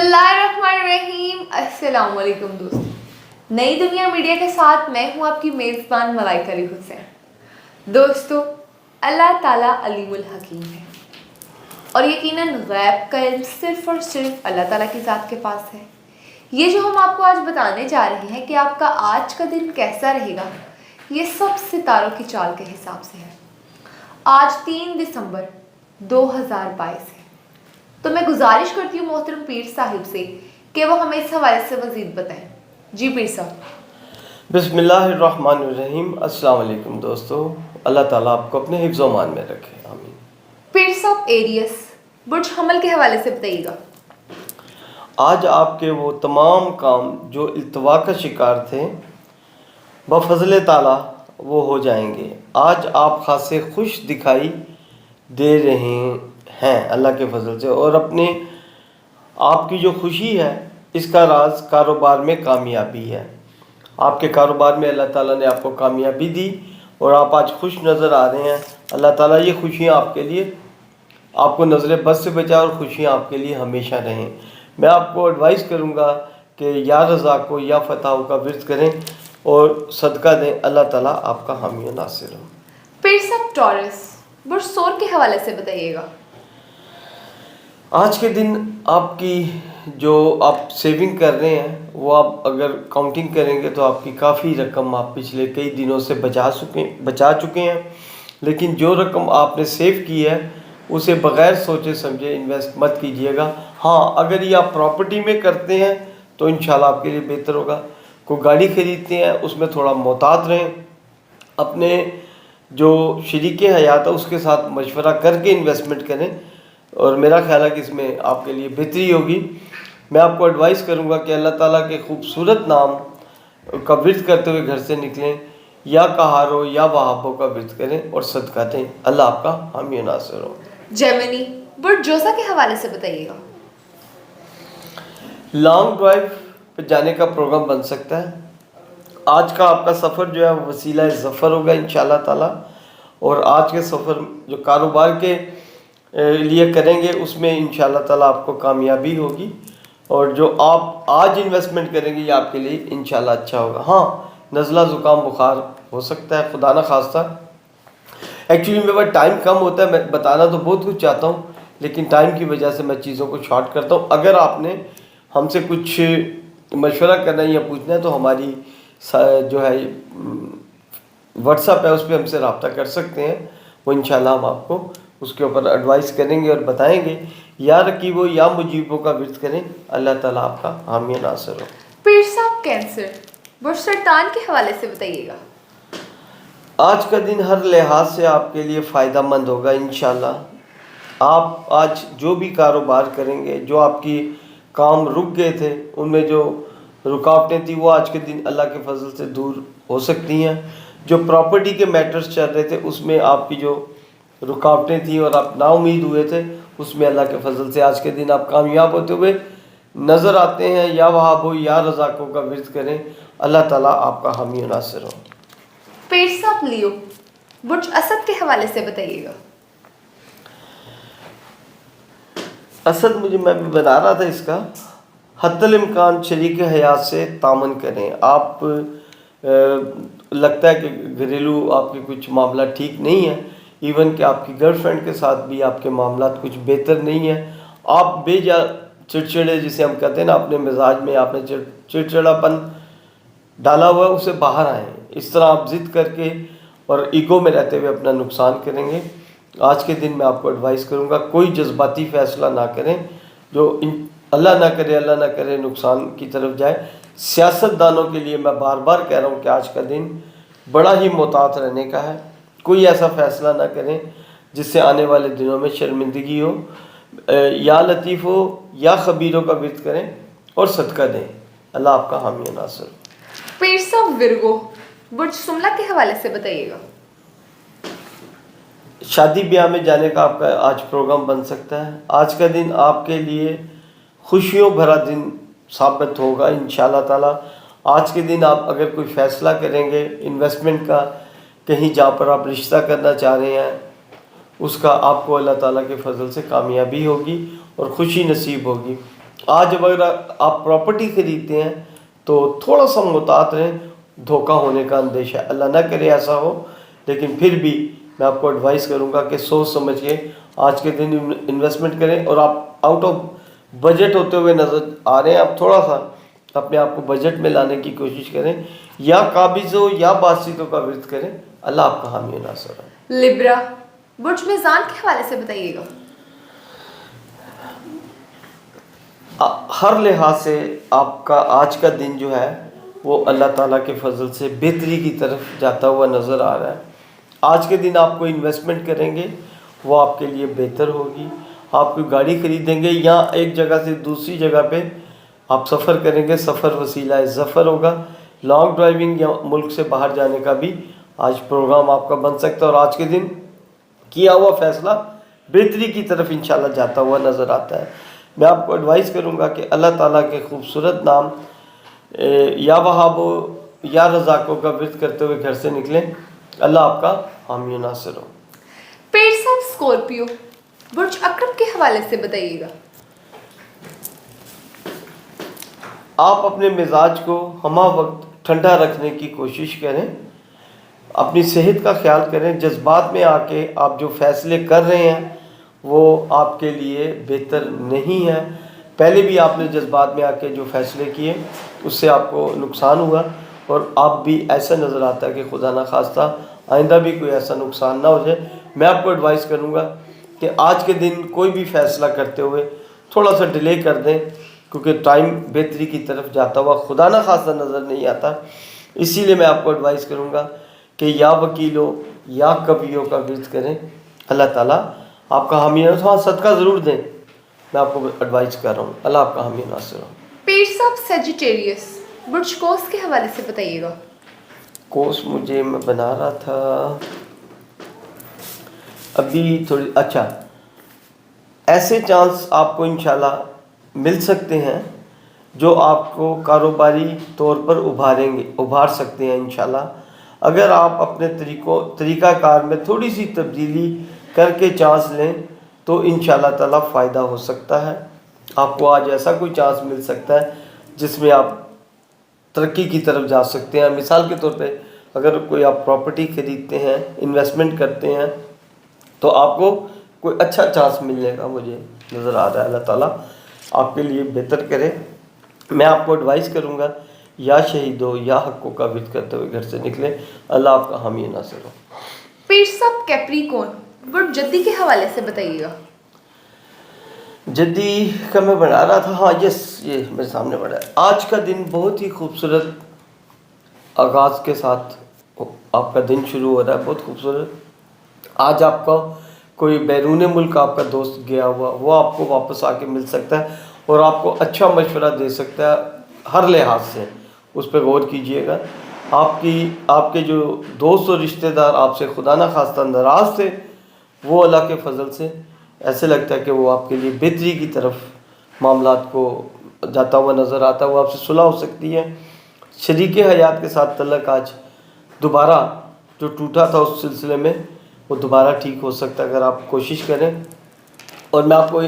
बिस्मिल्लाहिर्रहमानिर्रहीम। अस्सलाम वालेकुम दोस्तों, नई दुनिया मीडिया के साथ मैं हूँ आपकी मेज़बान मलाइका अली हुसैन। दोस्तों, अल्लाह ताला अलीमुल हकीम है और यकीनन गैब का इल्म सिर्फ़ और सिर्फ अल्लाह ताला की ज़ात के पास है। ये जो हम आपको आज बताने जा रहे हैं कि आपका आज का दिन कैसा रहेगा, ये सब सितारों की चाल के हिसाब से है। आज 3 दिसंबर 2022 है, तो मैं गुजारिश करती हूँ मोहतरम पीर साहिब से कि वो हमें इस हवाले से मज़ीद बताएं। जी पीर साहब। बिस्मिल्लाहिर्रहमानिर्रहीम। अस्सलाम वालेकुम दोस्तों, अल्लाह ताला आपको अपने हिफ्ज़ व मान में रखे, आमीन। पीर साहब, एरियस बुर्ज हमल के हवाले से बताइएगा। आज आपके वो तमाम काम जो इल्तवा का शिकार थे बफ़ज़ल ताला वो हो जाएंगे। आज आप खासे खुश दिखाई दे रहे हैं अल्लाह के फजल से, और अपने आपकी जो खुशी है इसका राज कारोबार में कामयाबी है। आपके कारोबार में अल्लाह ताला ने आपको कामयाबी दी और आप आज खुश नज़र आ रहे हैं। अल्लाह ताला ये खुशियाँ आपके लिए, आपको नज़र बद से बचाए और खुशियाँ आपके लिए हमेशा रहें। मैं आपको एडवाइस करूँगा कि या रज़ा को या फ़ताह का विर्द करें और सदका दें। अल्लाह ताला आपका हामी व नासिर हो। पीर साहब, टॉरस बुर्ज सोर के हवाले से बताइएगा। आज के दिन आपकी जो आप सेविंग कर रहे हैं वो आप अगर काउंटिंग करेंगे तो आपकी काफ़ी रकम आप पिछले कई दिनों से बचा चुके हैं। लेकिन जो रकम आपने सेव की है उसे बग़ैर सोचे समझे इन्वेस्ट मत कीजिएगा। हाँ, अगर ये आप प्रॉपर्टी में करते हैं तो इंशाल्लाह आपके लिए बेहतर होगा। कोई गाड़ी ख़रीदते हैं उसमें थोड़ा मोहतात रहें। अपने जो शरीक हयात है उसके साथ मशवरा करके इन्वेस्टमेंट करें और मेरा ख्याल है कि इसमें आपके लिए बेहतरी होगी। मैं आपको एडवाइस करूंगा कि अल्लाह ताला के खूबसूरत नाम का विर्द करते हुए घर से निकलें, या कहारो या वहाबों का विर्द करें और सदका दें। अल्लाह आपका हामी व नासिर हो। जेमिनी बुर्ज जोसा के हवाले से बताइएगा। लॉन्ग ड्राइव पर जाने का प्रोग्राम बन सकता है। आज का आपका सफ़र जो है वसीला ज़फ़र होगा इंशाअल्लाह ताला, और आज के सफ़र जो कारोबार के लिए करेंगे उसमें इंशाअल्लाह ताला आपको कामयाबी होगी, और जो आप आज इन्वेस्टमेंट करेंगे ये आपके लिए इंशाअल्लाह अच्छा होगा। हाँ, नज़ला ज़ुकाम बुखार हो सकता है, खुदा न खास्ता। एक्चुअली मेरे पास टाइम कम होता है, मैं बताना तो बहुत कुछ चाहता हूँ लेकिन टाइम की वजह से मैं चीज़ों को शॉर्ट करता हूँ। अगर आपने हमसे कुछ मशवरा करना है या पूछना है तो हमारी जो है व्हाट्सएप है उस पर हमसे रब्ता कर सकते हैं। वो इंशाल्लाह हम आपको उसके ऊपर एडवाइस करेंगे और बताएंगे। या रकीबो या मुजीबों का विर्द करें। अल्लाह ताला आपका हामी व नासिर हो। पीर साहब, कैंसर बुर्ज सरतान के हवाले से बताइएगा। आज का दिन हर लिहाज से आपके लिए फ़ायदा मंद होगा इंशाल्लाह। आप आज जो भी कारोबार करेंगे, जो आपकी काम रुक गए थे उनमें जो रुकावटें थी वो आज के दिन अल्लाह के फजल से दूर हो सकती हैं। जो प्रॉपर्टी के मैटर्स चल रहे थे उसमें आपकी जो रुकावटें थी और आप नाउमीद हुए थे उसमें अल्लाह के फजल से आज के दिन आप कामयाब होते हुए नज़र आते हैं। या वहाबो या रज़ाकों का विर्द करें। अल्लाह ताला आपका हामी व नासिर हो। पीर साहब, लियो बुर्ज असद के हवाले से बताइएगा। असद मैं भी बता रहा था इसका, हत्तल इम्कान शरीक हयात से तामन करें। आप लगता है कि घरेलू आपके कुछ मामला ठीक नहीं है, इवन कि आपकी गर्लफ्रेंड के साथ भी आपके मामला कुछ बेहतर नहीं है। आप बेजा चिड़चिड़े जिसे हम कहते हैं ना, अपने मिजाज में आपने चिड़चिड़ापन डाला हुआ है उसे बाहर आए। इस तरह आप ज़िद करके और ईगो में रहते हुए अपना नुकसान करेंगे। आज के दिन मैं आपको एडवाइस करूंगा कोई जज्बाती फ़ैसला ना करें जो अल्लाह ना करे नुकसान की तरफ जाए। सियासतदानों के लिए मैं बार बार कह रहा हूँ कि आज का दिन बड़ा ही मोहतात रहने का है। कोई ऐसा फ़ैसला ना करें जिससे आने वाले दिनों में शर्मिंदगी हो। या लतीफ़ हो या खबीरों का विर्द करें और सदका दें। अल्लाह आपका हामी व नासिर हो। पीर साहब, विरगो बुर्ज सुमला के हवाले से बताइएगा। शादी ब्याह में जाने का आपका आज प्रोग्राम बन सकता है। आज का दिन आपके लिए खुशियों भरा दिन साबित होगा इंशाअल्लाह ताला। आज के दिन आप अगर कोई फ़ैसला करेंगे इन्वेस्टमेंट का, कहीं जहाँ पर आप रिश्ता करना चाह रहे हैं उसका, आपको अल्लाह ताला के फजल से कामयाबी होगी और खुशी नसीब होगी। आज अगर आप प्रॉपर्टी खरीदते हैं तो थोड़ा सा मुहतात रहें, धोखा होने का अंदेशा है, अल्लाह ना करे ऐसा हो, लेकिन फिर भी मैं आपको एडवाइस करूंगा कि सोच समझ के आज के दिन इन्वेस्टमेंट करें। और आप आउट ऑफ बजट होते हुए नज़र आ रहे हैं, आप थोड़ा सा अपने आप को बजट में लाने की कोशिश करें, या काबिज़ों या बासितों का विर्द करें, अल्लाह आपका हामी और नासर है। लिब्रा, बुर्ज मिज़ान के हवाले से बताइएगा। हर लिहाज से आपका आज का दिन जो है वो अल्लाह ताला के फजल से बेहतरी की तरफ जाता हुआ नज़र आ रहा है। आज के दिन आप कोई इन्वेस्टमेंट करेंगे वो आपके लिए बेहतर होगी। आप कोई गाड़ी खरीदेंगे या एक जगह से दूसरी जगह पे आप सफ़र करेंगे, सफ़र वसीला ज़फ़र होगा। लॉन्ग ड्राइविंग या मुल्क से बाहर जाने का भी आज प्रोग्राम आपका बन सकता है, और आज के दिन किया हुआ फ़ैसला बेहतरी की तरफ इंशाल्लाह जाता हुआ नज़र आता है। मैं आपको एडवाइस करूंगा कि अल्लाह ताला के खूबसूरत नाम या वहाबो या रज़ाक़ों का विर्द करते हुए घर से निकलें। अल्लाह आपका हामी और नासिर हो। पेट्स ऑफ स्कॉर्पियो, बुर्ज अकरम के हवाले से बताइएगा। आप अपने मिजाज को हमा वक्त ठंडा रखने की कोशिश करें, अपनी सेहत का ख्याल करें। जज्बात में आके आप जो फ़ैसले कर रहे हैं वो आपके लिए बेहतर नहीं है। पहले भी आपने जज्बात में आके जो फ़ैसले किए उससे आपको नुकसान हुआ, और आप भी ऐसा नज़र आता है कि खुदा ना खास्ता आइंदा भी कोई ऐसा नुकसान ना हो जाए। मैं आपको एडवाइस करूँगा कि आज के दिन कोई भी फ़ैसला करते हुए थोड़ा सा डिले कर दें, क्योंकि टाइम बेहतरी की तरफ जाता हुआ खुदा ना खास्ता नज़र नहीं आता। इसीलिए मैं आपको एडवाइस करूँगा कि या वकीलों या कवियों का विर्द करें, अल्लाह ताला आपका हामी है। हाँ, सदका ज़रूर दें, मैं आपको एडवाइस कर रहा हूँ। अल्लाह आपका हामी नासिर हो। पेट्स ऑफ सेजिटेरियस, बुर्ज कोस के हवाले से बताइएगा। कोर्स मुझे मैं बना रहा था अभी थोड़ी, अच्छा, ऐसे चांस आपको इंशाल्लाह मिल सकते हैं जो आपको कारोबारी तौर पर उभार सकते हैं इंशाल्लाह। अगर आप अपने तरीक़ाकार में थोड़ी सी तब्दीली करके चांस लें तो इंशाल्लाह ताला फ़ायदा हो सकता है। आपको आज ऐसा कोई चांस मिल सकता है जिसमें आप तरक्की की तरफ जा सकते हैं। मिसाल के तौर पे अगर कोई आप प्रॉपर्टी ख़रीदते हैं, इन्वेस्टमेंट करते हैं, तो आपको कोई अच्छा चांस मिलने का मुझे नज़र आ रहा है। अल्लाह ताला आपके लिए बेहतर करे। मैं आपको एडवाइस करूँगा या शहीदों या हक़ों का विर्द करते हुए घर से निकले। अल्लाह आपका हामी नासिर हो। पेट्स ऑफ कैप्रिकॉर्न, बुर्ज जद्दी के हवाले से बताइएगा। जद्दी का मैं बना रहा था, हाँ यस, ये मेरे सामने पड़ा है। आज का दिन बहुत ही खूबसूरत आगाज़ के साथ आपका दिन शुरू हो रहा है, बहुत खूबसूरत। आज आपका कोई बैरून मुल्क आपका दोस्त गया हुआ वो आपको वापस आके मिल सकता है और आपको अच्छा मशवरा दे सकता है हर लिहाज से, उस पर गौर कीजिएगा। आपके जो दोस्त और रिश्तेदार आपसे खुदा ना खास्ता नाराज़ थे, वो अल्लाह के फजल से ऐसे लगता है कि वो आपके लिए बेहतरी की तरफ मामलात को जाता हुआ नज़र आता है। वो आपसे सुलह हो सकती है। शरीके हयात के साथ तल्लक आज दोबारा जो टूटा था उस सिलसिले में वो दोबारा ठीक हो सकता है अगर आप कोशिश करें। और मैं आपको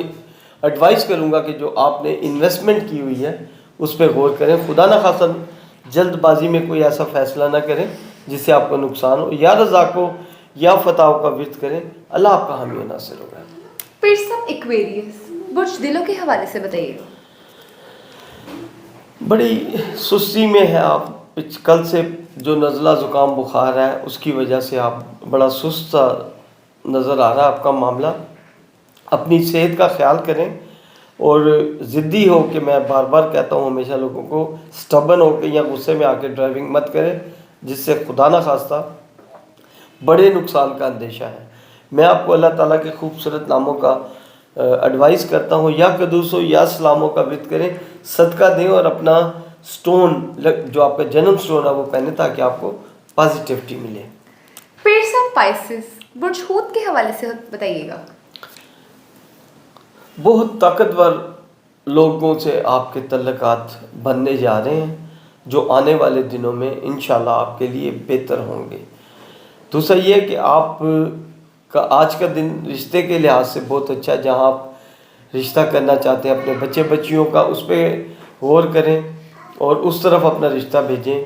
एडवाइस करूंगा कि जो आपने इन्वेस्टमेंट की हुई है उस पर गौर करें। खुदा न खासा जल्दबाजी में कोई ऐसा फ़ैसला ना करें जिससे आपको नुकसान हो। या रज़ा को या फताह का विर्द करें। अल्लाह आपका हामी और नासिर होगा। पेट्स ऑफ एक्वेरियस, बुर्ज दिलों के हवाले से बताइएगा। बड़ी सुस्ती में है आप, कल से जो नज़ला ज़ुकाम बुखार है उसकी वजह से आप बड़ा सुस्त सा नज़र आ रहा है आपका मामला। अपनी सेहत का ख्याल करें और ज़िद्दी हो के, मैं बार बार कहता हूँ हमेशा लोगों को, स्टबन हो के या गुस्से में आके ड्राइविंग मत करें जिससे खुदा ना खास्ता बड़े नुकसान का अंदेशा है। मैं आपको अल्लाह ताला के खूबसूरत नामों का एडवाइस करता हूँ, या कदूस हो या सलामों का विर्द करें, सदका दें और अपना स्टोन जो आपका जन्म स्टोन है वो पहने ताकि आपको पॉजिटिविटी मिले। पेट्स ऑफ पाइसेस, बुर्ज हूत के हवाले से बताइएगा। बहुत ताकतवर लोगों से आपके तल्लकात बनने जा रहे हैं जो आने वाले दिनों में इंशाल्लाह आपके लिए बेहतर होंगे। दूसरा ये कि आप का आज का दिन रिश्ते के लिहाज से बहुत अच्छा है। जहाँ आप رشتہ کرنا چاہتے ہیں اپنے بچے بچیوں کا، اس پہ غور کریں اور اس طرف اپنا رشتہ بھیجیں،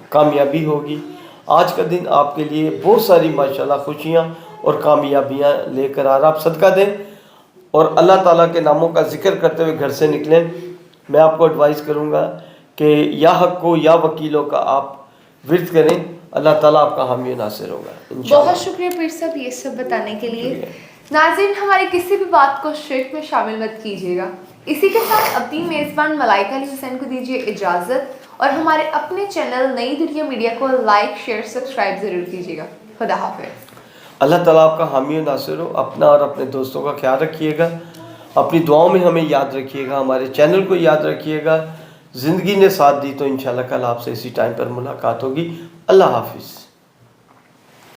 کامیابی ہوگی۔ آج کا دن آپ کے لیے بہت ساری ماشاءاللہ خوشیاں اور کامیابیاں لے کر آ رہا، آپ صدقہ دیں اور اللہ تعالیٰ کے ناموں کا ذکر کرتے ہوئے گھر سے نکلیں۔ میں آپ کو ایڈوائز کروں گا کہ یا حق کو یا وکیلوں کا آپ ورد کریں، اللہ تعالیٰ آپ کا حامی و ناصر ہوگا انشاءاللہ۔ بہت شکریہ پیر صاحب یہ سب بتانے کے لیے۔ ناظرین، ہماری کسی بھی بات کو شرک میں شامل مت کیجیے گا۔ اسی کے ساتھ اپنی میزبان ملائکہ علی حسین کو دیجیے اجازت اور ہمارے اپنے چینل نئی دنیا میڈیا کو لائک شیئر سبسکرائب ضرور کیجیے گا۔ خدا حافظ۔ اللہ تعالیٰ آپ کا حامی و ناصر ہو۔ اپنا اور اپنے دوستوں کا خیال رکھیے گا، اپنی دعاؤں میں ہمیں یاد رکھیے گا، ہمارے چینل کو یاد رکھیے گا۔ زندگی نے ساتھ دی تو انشاءاللہ کل آپ سے اسی ٹائم پر ملاقات ہوگی۔ اللہ حافظ۔